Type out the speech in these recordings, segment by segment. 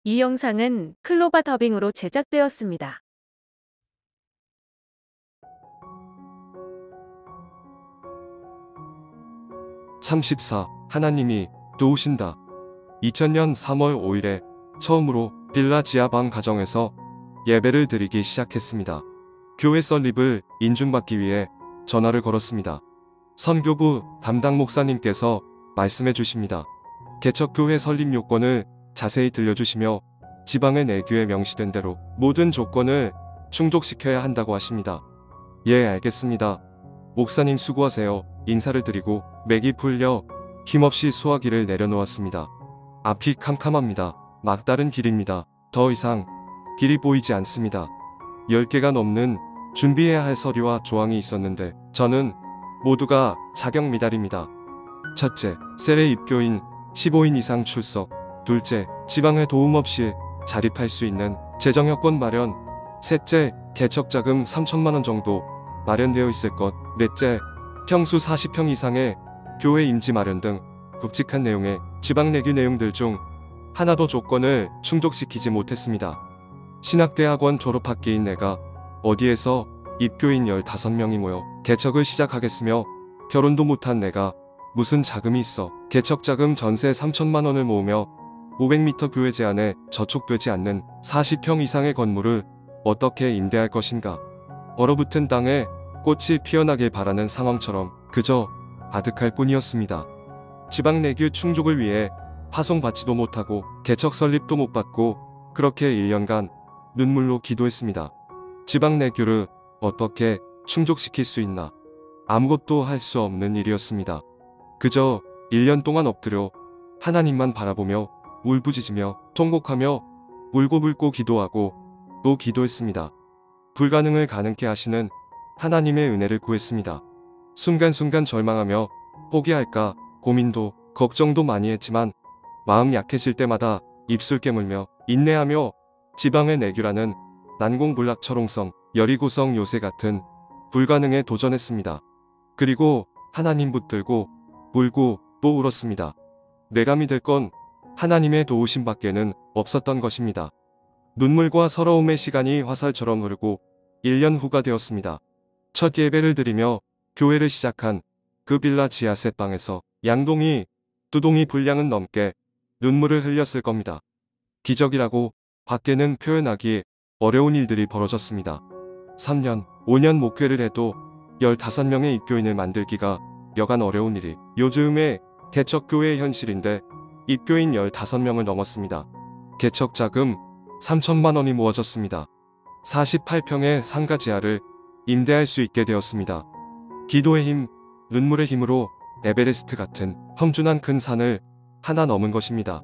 이 영상은 클로바 더빙으로 제작되었습니다. 34. 하나님이 도우신다. 2000년 3월 5일에 처음으로 빌라 지하방 가정에서 예배를 드리기 시작했습니다. 교회 설립을 인증받기 위해 전화를 걸었습니다. 선교부 담당 목사님께서 말씀해 주십니다. 개척교회 설립 요건을 자세히 들려주시며 지방의 내규에 명시된 대로 모든 조건을 충족시켜야 한다고 하십니다. 예, 알겠습니다. 목사님 수고하세요. 인사를 드리고 맥이 풀려 힘없이 수화기를 내려놓았습니다. 앞이 캄캄합니다. 막다른 길입니다. 더 이상 길이 보이지 않습니다. 10개가 넘는 준비해야 할 서류와 조항이 있었는데 저는 모두가 자격 미달입니다. 첫째, 셀의 입교인 15인 이상 출석. 둘째, 지방에 도움 없이 자립할 수 있는 재정 여건 마련. 셋째, 개척자금 3천만 원 정도 마련되어 있을 것. 넷째, 평수 40평 이상의 교회 임지 마련 등 굵직한 내용의 지방 내규 내용들 중 하나도 조건을 충족시키지 못했습니다. 신학대학원 졸업학기인 내가 어디에서 입교인 15명이 모여 개척을 시작하겠으며 결혼도 못한 내가 무슨 자금이 있어 개척자금 전세 3천만 원을 모으며 500m 교회 제한에 저촉되지 않는 40평 이상의 건물을 어떻게 임대할 것인가. 얼어붙은 땅에 꽃이 피어나길 바라는 상황처럼 그저 아득할 뿐이었습니다. 지방 내규 충족을 위해 파송받지도 못하고 개척 설립도 못 받고 그렇게 1년간 눈물로 기도했습니다. 지방 내규를 어떻게 충족시킬 수 있나. 아무것도 할 수 없는 일이었습니다. 그저 1년 동안 엎드려 하나님만 바라보며 울부짖으며 통곡하며 울고불고 기도하고 또 기도했습니다. 불가능을 가능케 하시는 하나님의 은혜를 구했습니다. 순간순간 절망하며 포기할까 고민도 걱정도 많이 했지만 마음 약해질 때마다 입술 깨물며 인내하며 지방의 내규라는 난공불락 철옹성 여리고성 요새 같은 불가능에 도전했습니다. 그리고 하나님 붙들고 울고 또 울었습니다. 내가 믿을 건 하나님의 도우심 밖에는 없었던 것입니다. 눈물과 서러움의 시간이 화살처럼 흐르고 1년 후가 되었습니다. 첫 예배를 드리며 교회를 시작한 그 빌라 지하세 방에서 양동이 두 동이 분량은 넘게 눈물을 흘렸을 겁니다. 기적이라고 밖에는 표현하기 어려운 일들이 벌어졌습니다. 3년, 5년 목회를 해도 15명의 입교인을 만들기가 여간 어려운 일이 요즘의 개척교회의 현실인데 입교인 15명을 넘었습니다. 개척자금 3천만 원이 모아졌습니다. 48평의 상가 지하를 임대할 수 있게 되었습니다. 기도의 힘, 눈물의 힘으로 에베레스트 같은 험준한 큰 산을 하나 넘은 것입니다.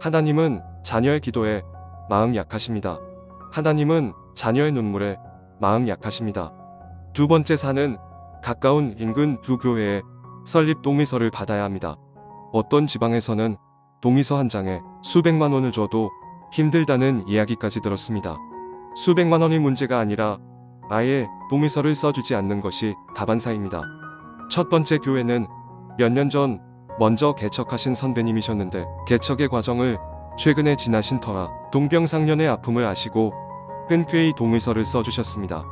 하나님은 자녀의 기도에 마음 약하십니다. 하나님은 자녀의 눈물에 마음 약하십니다. 두 번째 산은 가까운 인근 두 교회에 설립 동의서를 받아야 합니다. 어떤 지방에서는 동의서 한 장에 수백만 원을 줘도 힘들다는 이야기까지 들었습니다. 수백만 원이 문제가 아니라 아예 동의서를 써주지 않는 것이 다반사입니다. 첫 번째 교회는 몇 년 전 먼저 개척하신 선배님이셨는데 개척의 과정을 최근에 지나신 터라 동병상련의 아픔을 아시고 흔쾌히 동의서를 써주셨습니다.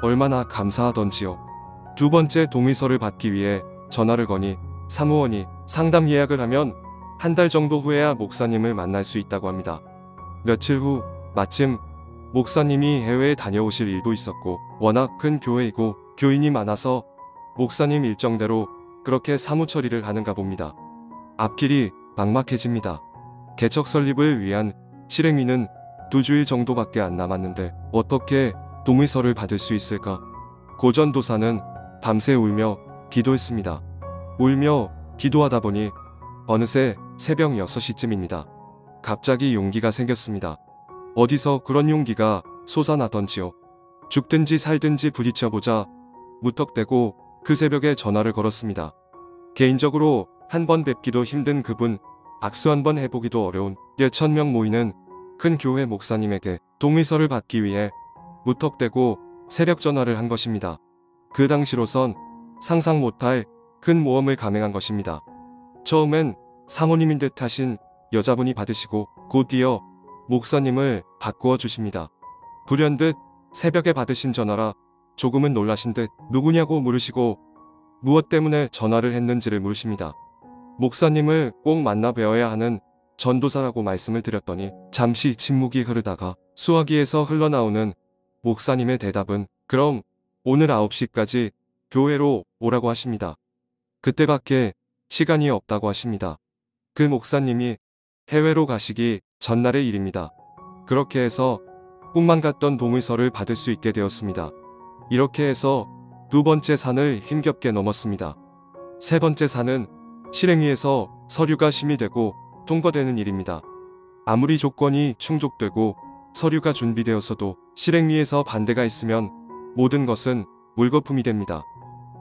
얼마나 감사하던지요. 두 번째 동의서를 받기 위해 전화를 거니 사무원이 상담 예약을 하면 한 달 정도 후에야 목사님을 만날 수 있다고 합니다. 며칠 후 마침 목사님이 해외에 다녀오실 일도 있었고 워낙 큰 교회이고 교인이 많아서 목사님 일정대로 그렇게 사무 처리를 하는가 봅니다. 앞길이 막막해집니다. 개척 설립을 위한 실행위는 2주일 정도밖에 안 남았는데 어떻게 동의서를 받을 수 있을까? 고전도사는 밤새 울며 기도했습니다. 울며 기도하다 보니 어느새 새벽 6시쯤입니다. 갑자기 용기가 생겼습니다. 어디서 그런 용기가 솟아나던지요. 죽든지 살든지 부딪혀보자 무턱대고 그 새벽에 전화를 걸었습니다. 개인적으로 한 번 뵙기도 힘든 그분, 악수 한 번 해보기도 어려운 1000명 모이는 큰 교회 목사님에게 동의서를 받기 위해 무턱대고 새벽 전화를 한 것입니다. 그 당시로선 상상 못할 큰 모험을 감행한 것입니다. 처음엔 사모님인 듯 하신 여자분이 받으시고 곧 이어 목사님을 바꾸어 주십니다. 불현듯 새벽에 받으신 전화라 조금은 놀라신 듯 누구냐고 물으시고 무엇 때문에 전화를 했는지를 물으십니다. 목사님을 꼭 만나 뵈어야 하는 전도사라고 말씀을 드렸더니 잠시 침묵이 흐르다가 수화기에서 흘러나오는 목사님의 대답은 그럼 오늘 9시까지 교회로 오라고 하십니다. 그때밖에 시간이 없다고 하십니다. 그 목사님이 해외로 가시기 전날의 일입니다. 그렇게 해서 꿈만 같던 동의서를 받을 수 있게 되었습니다. 이렇게 해서 두 번째 산을 힘겹게 넘었습니다. 세 번째 산은 실행위에서 서류가 심의되고 통과되는 일입니다. 아무리 조건이 충족되고 서류가 준비되었어도 실행위에서 반대가 있으면 모든 것은 물거품이 됩니다.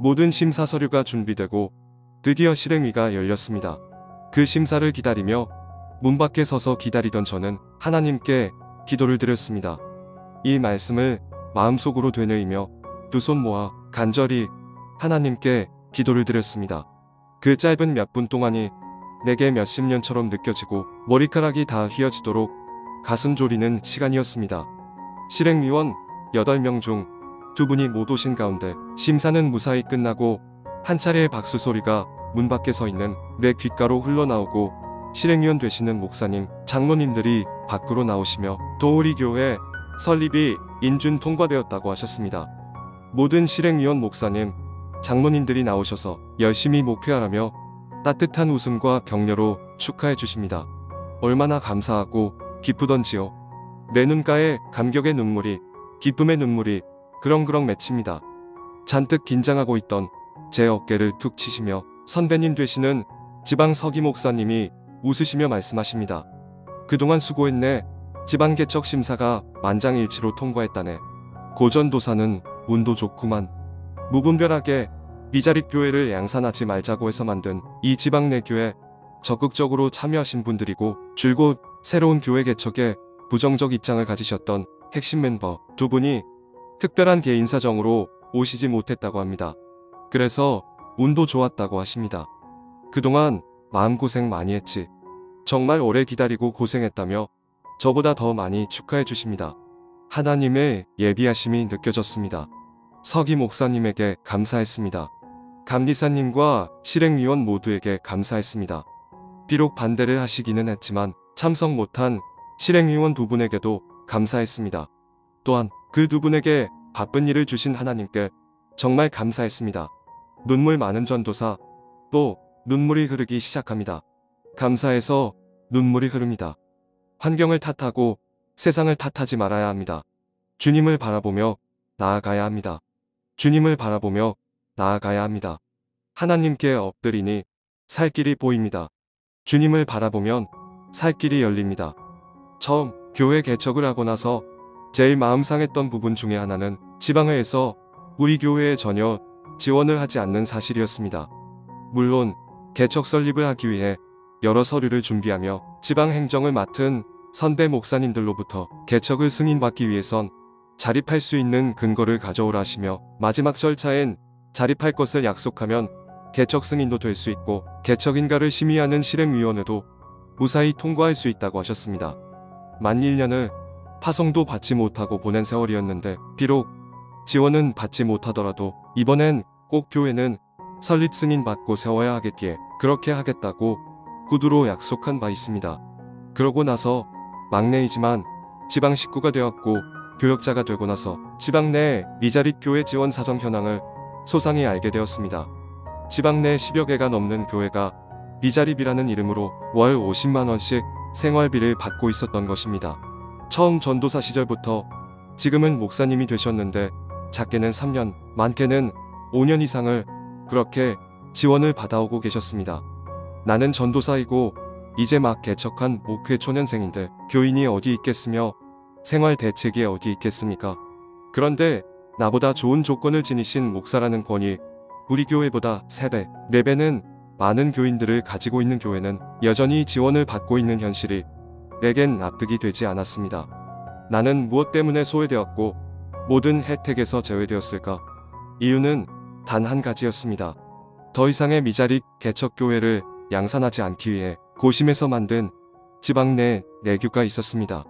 모든 심사 서류가 준비되고 드디어 실행위가 열렸습니다. 그 심사를 기다리며 문 밖에 서서 기다리던 저는 하나님께 기도를 드렸습니다. 이 말씀을 마음속으로 되뇌이며 두 손 모아 간절히 하나님께 기도를 드렸습니다. 그 짧은 몇 분 동안이 내게 몇십 년처럼 느껴지고 머리카락이 다 휘어지도록 가슴 졸이는 시간이었습니다. 실행위원 8명 중 2분이 못 오신 가운데 심사는 무사히 끝나고 한 차례의 박수 소리가 문 밖에 서 있는 내 귓가로 흘러나오고 실행위원 되시는 목사님, 장로님들이 밖으로 나오시며 도우리 교회 설립이 인준 통과되었다고 하셨습니다. 모든 실행위원 목사님, 장로님들이 나오셔서 열심히 목회하라며 따뜻한 웃음과 격려로 축하해 주십니다. 얼마나 감사하고 기쁘던지요. 내 눈가에 감격의 눈물이, 기쁨의 눈물이 그렁그렁 맺힙니다. 잔뜩 긴장하고 있던 제 어깨를 툭 치시며 선배님 되시는 지방 서기 목사님이 웃으시며 말씀하십니다. 그동안 수고했네. 지방 개척 심사가 만장일치로 통과했다네. 고전도사는 운도 좋구만. 무분별하게 미자립 교회를 양산하지 말자고 해서 만든 이 지방 내 교회 적극적으로 참여하신 분들이고 줄곧 새로운 교회 개척에 부정적 입장을 가지셨던 핵심 멤버 2분이 특별한 개인 사정으로 오시지 못했다고 합니다. 그래서 운도 좋았다고 하십니다. 그동안 마음고생 많이 했지. 정말 오래 기다리고 고생했다며 저보다 더 많이 축하해 주십니다. 하나님의 예비하심이 느껴졌습니다. 서기 목사님에게 감사했습니다. 감리사님과 실행위원 모두에게 감사했습니다. 비록 반대를 하시기는 했지만 참석 못한 실행위원 2분에게도 감사했습니다. 또한 그 2분에게 바쁜 일을 주신 하나님께 정말 감사했습니다. 눈물 많은 전도사, 또 눈물이 흐르기 시작합니다. 감사해서 눈물이 흐릅니다. 환경을 탓하고 세상을 탓하지 말아야 합니다. 주님을 바라보며 나아가야 합니다. 주님을 바라보며 나아가야 합니다. 하나님께 엎드리니 살 길이 보입니다. 주님을 바라보면 살 길이 열립니다. 처음 교회 개척을 하고 나서 제일 마음 상했던 부분 중에 하나는 지방회에서 우리 교회에 전혀 지원을 하지 않는 사실이었습니다. 물론 개척 설립을 하기 위해 여러 서류를 준비하며 지방 행정을 맡은 선배 목사님들로부터 개척을 승인받기 위해선 자립할 수 있는 근거를 가져오라 하시며 마지막 절차엔 자립할 것을 약속하면 개척 승인도 될 수 있고 개척인가를 심의하는 실행위원회도 무사히 통과할 수 있다고 하셨습니다. 만 1년을 파송도 받지 못하고 보낸 세월이었는데 비록 지원은 받지 못하더라도 이번엔 꼭 교회는 설립 승인 받고 세워야 하겠기에 그렇게 하겠다고 구두로 약속한 바 있습니다. 그러고 나서 막내이지만 지방 식구가 되었고 교역자가 되고 나서 지방 내 미자립 교회 지원 사정 현황을 소상히 알게 되었습니다. 지방 내 10여 개가 넘는 교회가 미자립이라는 이름으로 월 50만 원씩 생활비를 받고 있었던 것입니다. 처음 전도사 시절부터 지금은 목사님이 되셨는데 작게는 3년, 많게는 5년 이상을 그렇게 지원을 받아오고 계셨습니다. 나는 전도사이고 이제 막 개척한 목회 초년생인데 교인이 어디 있겠으며 생활 대책이 어디 있겠습니까? 그런데 나보다 좋은 조건을 지니신 목사라는 권위, 우리 교회보다 3배, 4배는 많은 교인들을 가지고 있는 교회는 여전히 지원을 받고 있는 현실이 내겐 납득이 되지 않았습니다. 나는 무엇 때문에 소외되었고 모든 혜택에서 제외되었을까? 이유는 단 한 가지였습니다. 더 이상의 미자립 개척교회를 양산하지 않기 위해 고심해서 만든 지방 내 내교가 있었습니다.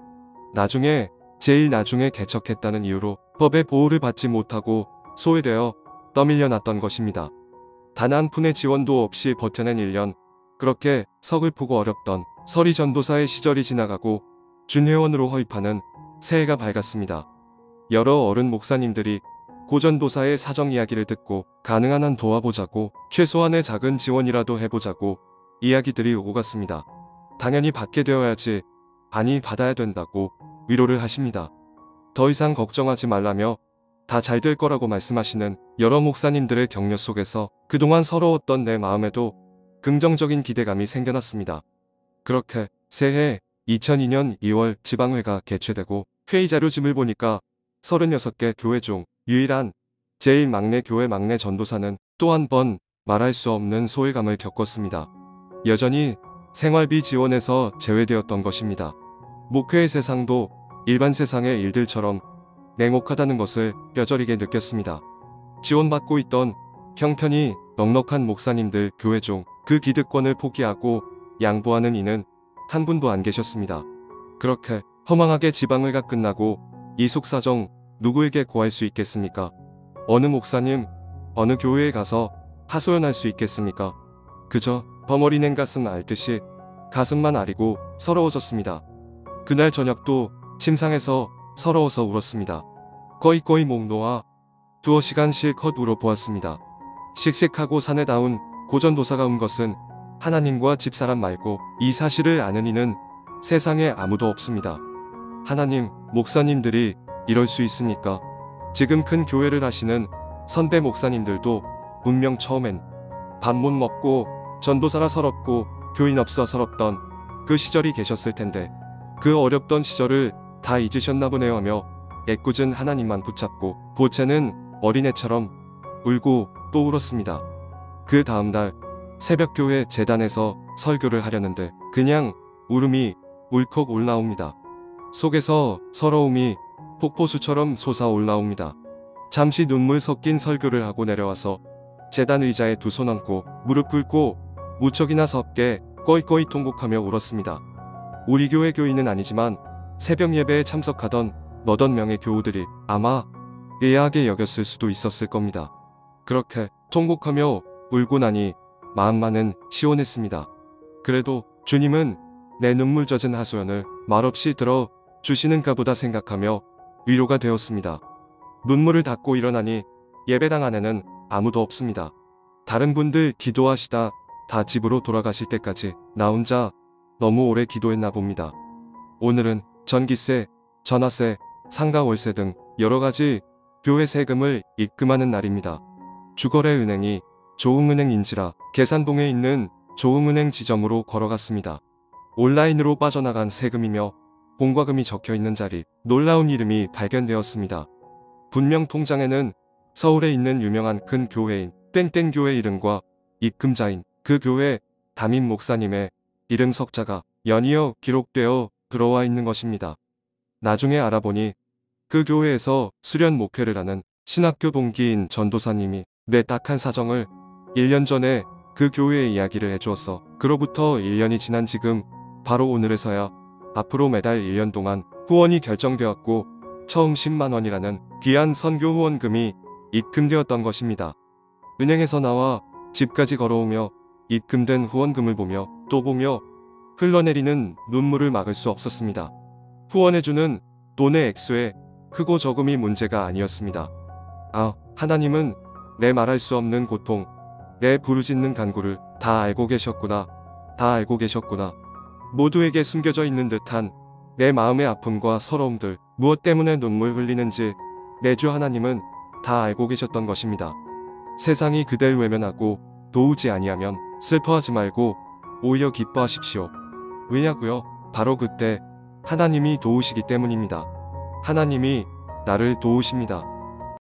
나중에 제일 나중에 개척했다는 이유로 법의 보호를 받지 못하고 소외되어 떠밀려 났던 것입니다. 단 한 푼의 지원도 없이 버텨낸 1년. 그렇게 서글프고 어렵던 서리 전도사의 시절이 지나가고 준회원으로 허입하는 새해가 밝았습니다. 여러 어른 목사님들이 고전도사의 사정 이야기를 듣고 가능한 한 도와보자고, 최소한의 작은 지원이라도 해보자고 이야기들이 오고 갔습니다. 당연히 받게 되어야지, 아니 받아야 된다고 위로를 하십니다. 더 이상 걱정하지 말라며 다 잘 될 거라고 말씀하시는 여러 목사님들의 격려 속에서 그동안 서러웠던 내 마음에도 긍정적인 기대감이 생겨났습니다. 그렇게 새해 2002년 2월 지방회가 개최되고 회의 자료짐을 보니까 36개 교회 중 유일한 제일 막내 교회 막내 전도사는 또 한 번 말할 수 없는 소외감을 겪었습니다. 여전히 생활비 지원에서 제외되었던 것입니다. 목회의 세상도 일반 세상의 일들처럼 냉혹하다는 것을 뼈저리게 느꼈습니다. 지원받고 있던 형편이 넉넉한 목사님들 교회 중 그 기득권을 포기하고 양보하는 이는 한 분도 안 계셨습니다. 그렇게 허망하게 지방회가 끝나고 이 속사정 누구에게 고할 수 있겠습니까? 어느 목사님, 어느 교회에 가서 하소연할 수 있겠습니까? 그저 버머리낸 가슴 앓듯이 가슴만 아리고 서러워졌습니다. 그날 저녁도 침상에서 서러워서 울었습니다. 꺼이꺼이 목 놓아 두어 시간 실컷 울어보았습니다. 씩씩하고 사내다운 고전도사가 운 것은 하나님과 집사람 말고 이 사실을 아는 이는 세상에 아무도 없습니다. 하나님, 목사님들이 이럴 수 있습니까? 지금 큰 교회를 하시는 선배 목사님들도 분명 처음엔 밥 못 먹고 전도사라 서럽고 교인 없어 서럽던 그 시절이 계셨을 텐데 그 어렵던 시절을 다 잊으셨나 보네요 하며 애꿎은 하나님만 붙잡고 보채는 어린애처럼 울고 또 울었습니다. 그 다음날 새벽교회 재단에서 설교를 하려는데 그냥 울음이 울컥 올라옵니다. 속에서 서러움이 폭포수처럼 솟아올라옵니다. 잠시 눈물 섞인 설교를 하고 내려와서 재단 의자에 두 손 얹고 무릎 꿇고 무척이나 섭게 꺼이꺼이 통곡하며 울었습니다. 우리 교회 교인은 아니지만 새벽 예배에 참석하던 너댓 명의 교우들이 아마 예야하게 여겼을 수도 있었을 겁니다. 그렇게 통곡하며 울고 나니 마음만은 시원했습니다. 그래도 주님은 내 눈물 젖은 하소연을 말없이 들어 주시는가 보다 생각하며 위로가 되었습니다. 눈물을 닦고 일어나니 예배당 안에는 아무도 없습니다. 다른 분들 기도하시다 다 집으로 돌아가실 때까지 나 혼자 너무 오래 기도했나 봅니다. 오늘은 전기세, 전화세, 상가월세 등 여러가지 교회 세금을 입금하는 날입니다. 주거래은행이 조흥은행인지라 계산동에 있는 조흥은행 지점으로 걸어갔습니다. 온라인으로 빠져나간 세금이며 공과금이 적혀있는 자리, 놀라운 이름이 발견되었습니다. 분명 통장에는 서울에 있는 유명한 큰 교회인 땡땡교회 이름과 입금자인 그 교회 담임 목사님의 이름 석자가 연이어 기록되어 들어와 있는 것입니다. 나중에 알아보니 그 교회에서 수련 목회를 하는 신학교 동기인 전도사님이 내 딱한 사정을 1년 전에 그 교회에 이야기를 해주었어. 그로부터 1년이 지난 지금 바로 오늘에서야 앞으로 매달 1년 동안 후원이 결정되었고 처음 10만 원이라는 귀한 선교 후원금이 입금되었던 것입니다. 은행에서 나와 집까지 걸어오며 입금된 후원금을 보며 또 보며 흘러내리는 눈물을 막을 수 없었습니다. 후원해주는 돈의 액수에 크고 적음이 문제가 아니었습니다. 아, 하나님은 내 말할 수 없는 고통, 내 부르짖는 간구를 다 알고 계셨구나. 다 알고 계셨구나. 모두에게 숨겨져 있는 듯한 내 마음의 아픔과 서러움들, 무엇 때문에 눈물 흘리는지 내 주 하나님은 다 알고 계셨던 것입니다. 세상이 그댈 외면하고 도우지 아니하면 슬퍼하지 말고 오히려 기뻐하십시오. 왜냐고요? 바로 그때 하나님이 도우시기 때문입니다. 하나님이 나를 도우십니다.